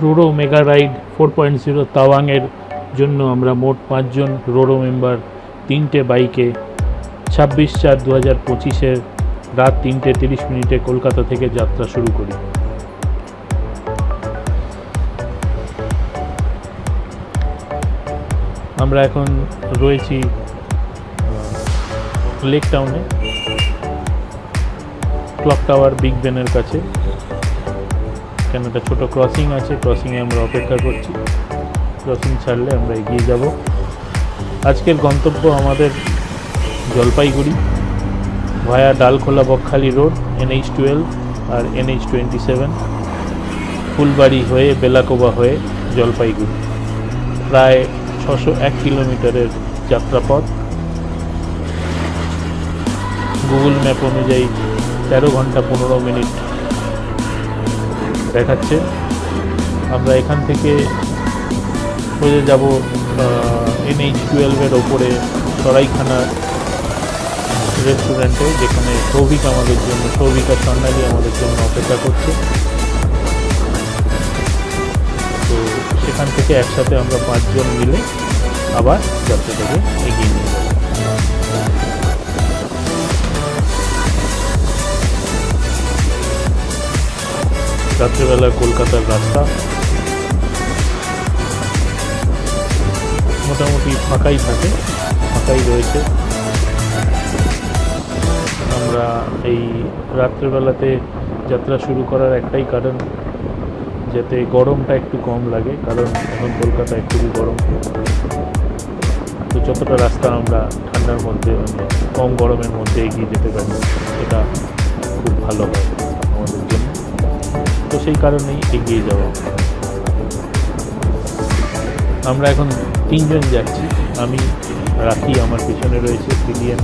Ro-ro mega ride 4.0 তাওয়াংয়ের জন্য আমরা মোট 5 জন রোরো মেম্বার 3টে বাইকে 26/4/2025 রাত 3:30 কলকাতা থেকে যাত্রা শুরু করি। আমরা এখন রয়েছি লেক টাউনে, ক্লক টাওয়ার বিগ বেনের কাছে। এখানে একটা ছোটো ক্রসিং আছে, ক্রসিংয়ে আমরা অপেক্ষা করছি। ক্রসিং ছাড়লে আমরা এগিয়ে যাব। আজকের গন্তব্য আমাদের জলপাইগুড়ি ভায়া ডালখোলা বকখালি রোড, NH12 আর NH27, ফুলবাড়ি হয়ে বেলাকোবা হয়ে জলপাইগুড়ি। প্রায় 601 কিলোমিটারের যাত্রাপথ। গুগল ম্যাপ অনুযায়ী 13 ঘন্টা 15 মিনিট দেখাচ্ছে। আমরা এখান থেকে সোজা যাব NH12-এর ওপরে সরাইখানা রেস্টুরেন্টে, যেখানে সৌভিক আর স্বর্ণালী আমাদের জন্য অপেক্ষা করছে। তো সেখান থেকে একসাথে আমরা 5 জন মিলে আবার যাত্রাটাকে এগিয়ে নিয়ে যাব। রাত্রেবেলা কলকাতার রাস্তা মোটামুটি ফাঁকাই রয়েছে। আমরা এই রাত্রেবেলাতে যাত্রা শুরু করার একটাই কারণ, যাতে গরমটা একটু কম লাগে, কারণ এখন কলকাতায় খুবই গরম। তো যতটা রাস্তা আমরা ঠান্ডার মধ্যে কম গরমের মধ্যে এগিয়ে যেতে পারি, সেটা খুব ভালো হয় আমাদের জন্য। তো সেই কারণেই এগিয়ে যাওয়া। আমরা এখন 3 জন যাচ্ছি। আমি, রাখি আমার পিছনে রয়েছে, পিলিয়ন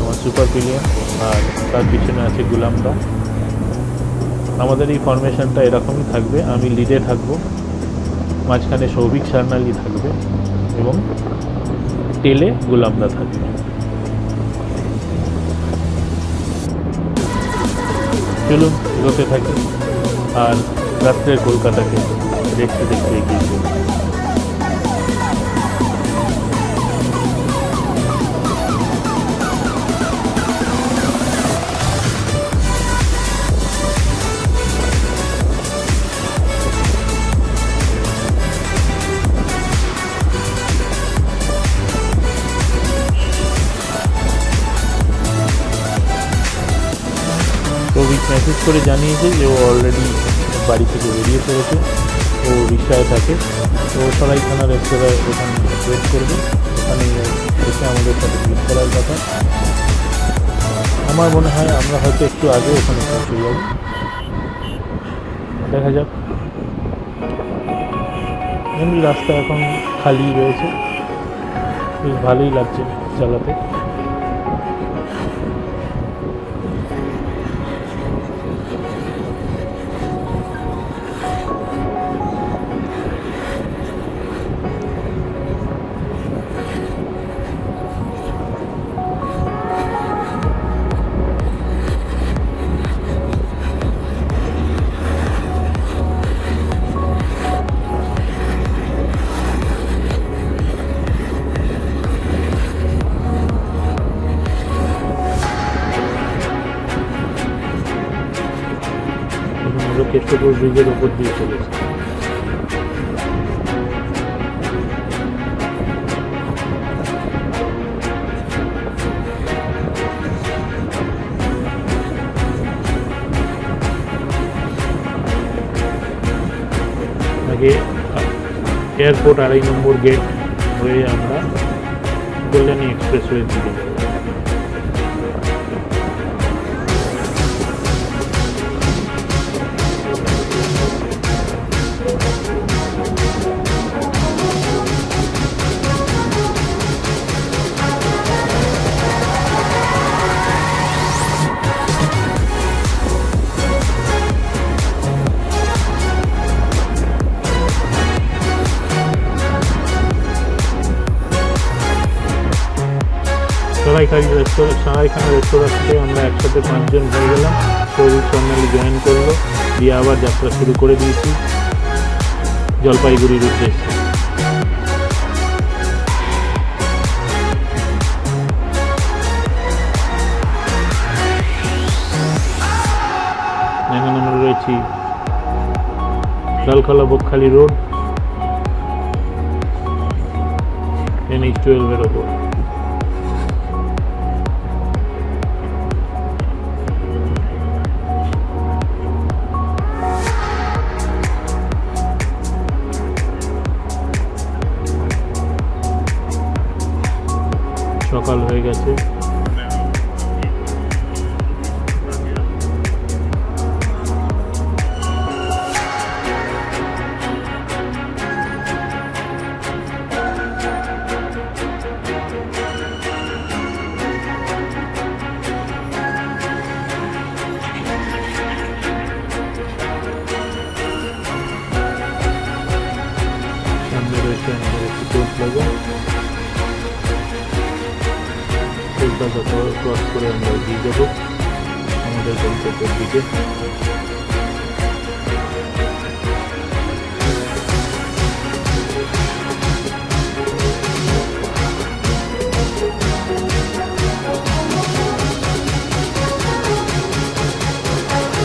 আমার সুপার পিলিয়ন, আর তার পিছনে আছে গুলামদা। আমাদের এই ফরমেশনটা এরকমই থাকবে। আমি লিডে থাকবো, মাঝখানে সৌভিক স্বর্ণালী থাকবে এবং টেলে গুলামদা থাকবে। চলুন এগোতে থাকি আর রাত্রের কলকাতাকে দেখতে দেখতে এগিয়ে যাই। সৌভিক মেসেজ করে জানিয়েছে যে ও অলরেডি বাড়ি থেকে বেরিয়ে পড়েছে, ও রিক্সায় থাকে। তো সরাইখানা রেস্তোরাঁ ওখানে ওয়েট করবে, ওখানে এসে আমাদের সাথে মিট করার কথা। আমার মনে হয় আমরা হয়তো একটু আগে ওখানে পৌঁছে যাব, দেখা যাক। এমনি রাস্তা এখন খালি রয়েছে, বেশ ভালোই লাগছে চালাতে। কেষ্টপুর ব্রিজের উপর দিয়ে চলেছে। আগে এয়ারপোর্ট 2.5 নম্বর গেট হয়ে আমরা কল্যাণী এক্সপ্রেসওয়ের দিকে যাব। সরাইখানা রেস্তোরাঁ থেকে আমরা একসাথে 5 জন হয়ে গেলাম। সৌভিক স্বর্ণালী জয়েন করলো, দিয়ে আবার যাত্রা শুরু করে দিয়েছি। জলপাইগুড়ির উদ্দেশ্যে। এখন আমরা রয়েছি লালখোলা বকখালি রোড, NH12 এর ওপর। সকাল হয়ে গেছে। সামনে রয়েছে আমাদের একটি toll plaza. Toll plaza cross করে আমরা এগিয়ে যাবো আমাদের গন্তব্যের দিকে।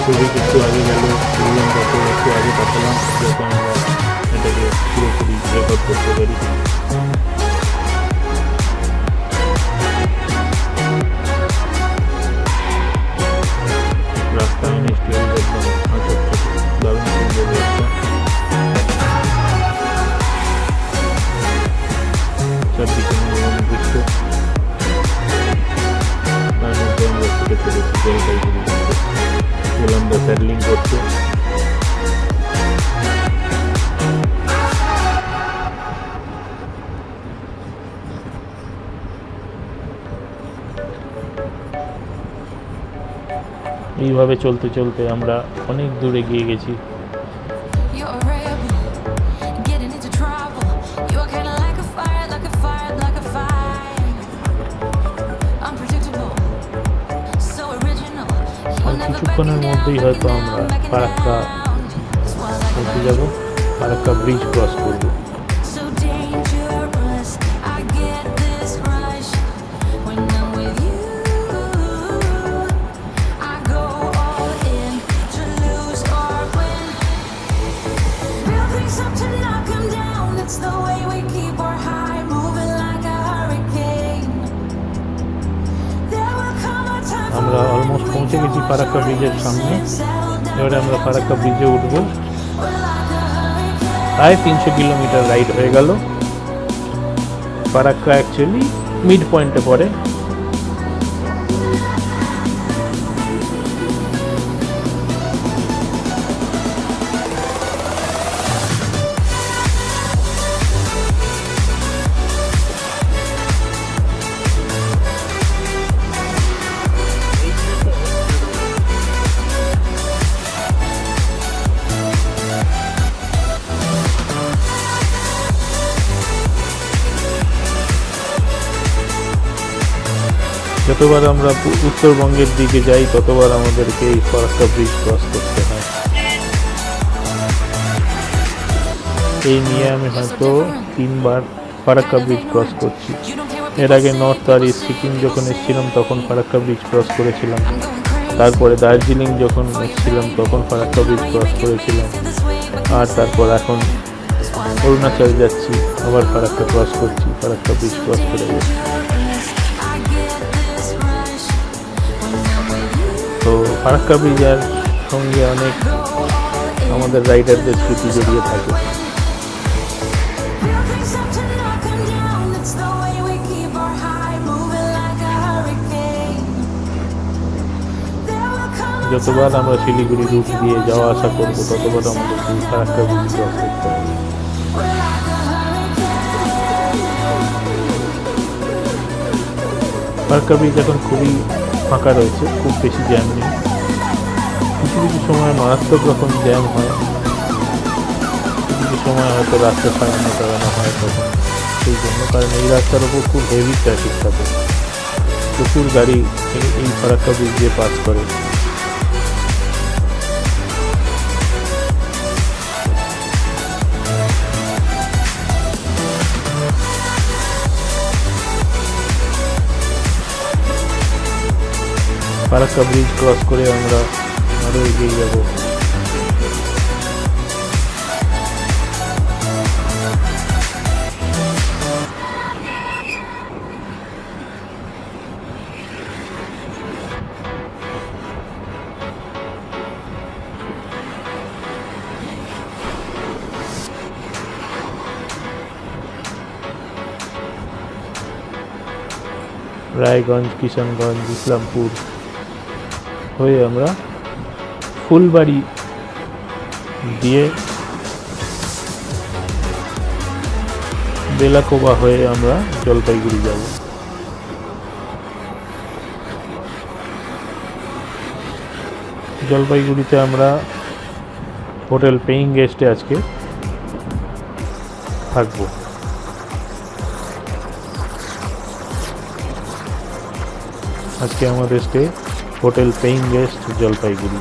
ছবি একটু আগে গেল, একটু আগে পাঠালাম যাতে আমরা এটাকে পুরোপুরি রেকর্ড করতে পারি। রাস্তা NH12 একদম দারুণ সুন্দর রাস্তা। চারদিকে মনোরম দৃশ্য, তার মধ্যে আমরা ছুটে চলেছি জলপাইগুড়ি। আমরা প্যাডলিং করতে। এইভাবে চলতে চলতে আমরা অনেক দূরে গিয়ে গেছি। কিছুক্ষণের মধ্যেই হয়তো আমরা ফারাক্কা পৌঁছে যাব, ফারাক্কা ব্রিজ ক্রস করব। আমরা অলমোস্ট পৌঁছে গেছি ফারাক্কা ব্রিজের সামনে। এবারে আমরা ফারাক্কা ব্রিজে উঠব। প্রায় 300 কিলোমিটার রাইড হয়ে গেল। ফারাক্কা অ্যাকচুয়ালি মিড পয়েন্টে পড়ে। যতবার আমরা উত্তরবঙ্গের দিকে যাই ততবার আমাদেরকে এই ফারাক্কা ব্রিজ ক্রস করতে হয়। এই নিয়ে আমি হয়তো 3 বার ফারাক্কা ব্রিজ ক্রস করছি। এর আগে নর্থ আর ইস্ট সিকিম যখন এসেছিলাম তখন ফারাক্কা ব্রিজ ক্রস করেছিলাম। তারপরে দার্জিলিং যখন এসেছিলাম তখন ফারাক্কা ব্রিজ ক্রস করেছিলাম। আর তারপর এখন অরুণাচল যাচ্ছি, আবার ফারাক্কা ক্রস করছি, ফারাক্কা ব্রিজ ক্রস করে যাচ্ছি। তো ফারাক্কা ব্রিজের সঙ্গে অনেক আমাদের রাইডারদের স্মৃতি জড়িয়ে থাকে। যতবার আমরা শিলিগুড়ি রুট দিয়ে যাওয়া আসা করবো ততবার আমাদের ফারাক্কা ব্রিজ ক্রস করতে হবে। ফারাক্কা ব্রিজ এখন খুবই ফাঁকা রয়েছে, খুব বেশি জ্যাম নেই। কিছু কিছু সময় মারাত্মক রকম জ্যাম হয়, কিছু সময় হয়তো রাস্তা সারানো হয় তখন। সেই জন্য কারণ এই রাস্তার ওপর খুব হেভি ট্রাফিক থাকে, প্রচুর গাড়ি এই ফারাক্কা ব্রিজ দিয়ে পাস করে। ফারাক্কা ব্রিজ ক্রস করে আমরা আরও এগিয়ে যাব। রায়গঞ্জ, কিষানগঞ্জ, ইসলামপুর হয়ে আমরা ফুলবাড়ি দিয়ে বেলাকোবা হয়ে আমরা জলপাইগুড়ি যাব। জলপাইগুড়িতে আমরা হোটেল পেইং গেস্টে আজকে থাকবো। আজকে আমাদের stay hotel paying guest Jalpaiguri.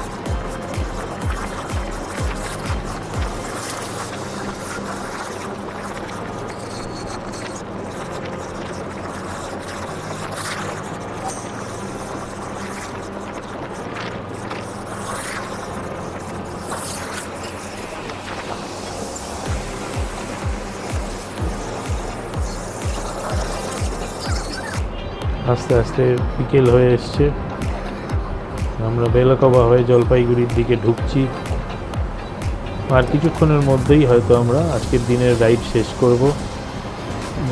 আস্তে আস্তে বিকেল হয়ে এসছে, আমরা বেলাকোবা হয়ে জলপাইগুড়ির দিকে ঢুকছি। আর কিছুক্ষণের মধ্যেই হয়তো আমরা আজকের দিনের রাইড শেষ করব।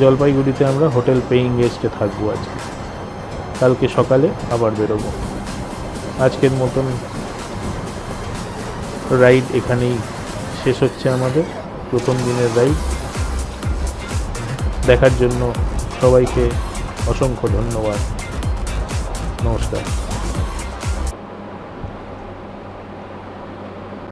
জলপাইগুড়িতে আমরা হোটেল পেইং গেস্টে থাকবো আজকে, কালকে সকালে আবার বেরোবো। আজকের মতন রাইড এখানেই শেষ হচ্ছে আমাদের প্রথম দিনের রাইড। দেখার জন্য সবাইকে অসংখ্য ধন্যবাদ। নমস্কার।